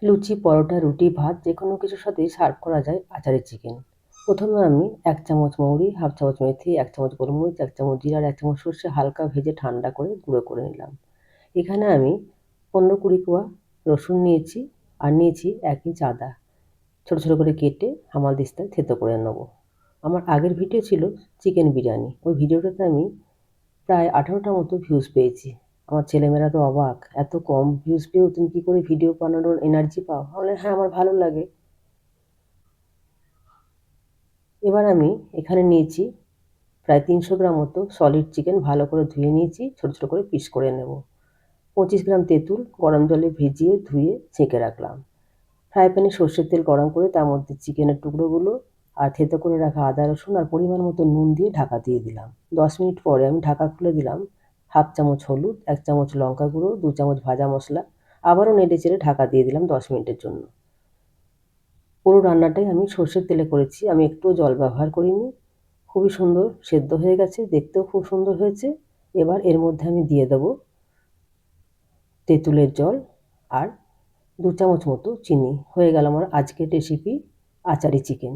লুচি, পরোটা, রুটি, ভাত যেকোনো কিছুর সাথেই সার্ভ করা যায় আচারি চিকেন। প্রথমে আমি ১ চামচ মৌরি, 1/2 চামচ মেথি, 1 চামচ গোলমরিচ, 1 চামচ জিরা আর 1 চামচ সর্ষে হালকা ভেজে ঠান্ডা করে গুঁড়ো করে নিলাম। এখানে আমি ১৫-২০ কোয়া রসুন নিয়েছি আর নিয়েছি ১ ইঞ্চ আদা। ছোট, ছোট করে কেটে হামালদিস্তায় থেঁতো করে নেব। আমার আগের ভিডিও ছিল চিকেন বিরিয়ানি। ওই ভিডিওটাতে আমি প্রায় 18টা মতো ভিউজ পেয়েছি। আমার ছেলেমেয়েরা তো অবাক, এত কম ভিউজ পেয়েও তুমি কী করে ভিডিও বানানোর এনার্জি পাও? আমি বললাম, হ্যাঁ আমার ভালো লাগে। এবার আমি এখানে নিয়েছি প্রায় ৩০০ গ্রাম মতো সলিড চিকেন, ভালো করে ধুয়ে নিয়েছি, ছোট ছোট করে পিস করে নেব। 25 গ্রাম তেঁতুল গরম জলে ভিজিয়ে ধুয়ে ছেঁকে রাখলাম। ফ্রাই প্যানে সর্ষের তেল গরম করে তার মধ্যে চিকেনের টুকরোগুলো আর থেঁতো করে রাখা আদা রসুন আর পরিমাণ মতো নুন দিয়ে ঢাকা দিয়ে দিলাম। 10 মিনিট পরে আমি ঢাকা খুলে দিলাম। 1/2 চামচ হলুদ, 1 চামচ লঙ্কা গুঁড়ো, 2 চামচ ভাজা মশলা, আবারও নেড়ে চেড়ে ঢাকা দিয়ে দিলাম 10 মিনিটের জন্য। পুরো রান্নাটাই আমি সর্ষের তেলে করেছি, আমি একটুও জল ব্যবহার করিনি। খুবই সুন্দর সেদ্ধ হয়ে গেছে, দেখতেও খুব সুন্দর হয়েছে। এবার এর মধ্যে আমি দিয়ে দেবো তেঁতুলের জল আর 2 চামচ মতো চিনি। হয়ে গেল আমার আজকের রেসিপি আচারি চিকেন।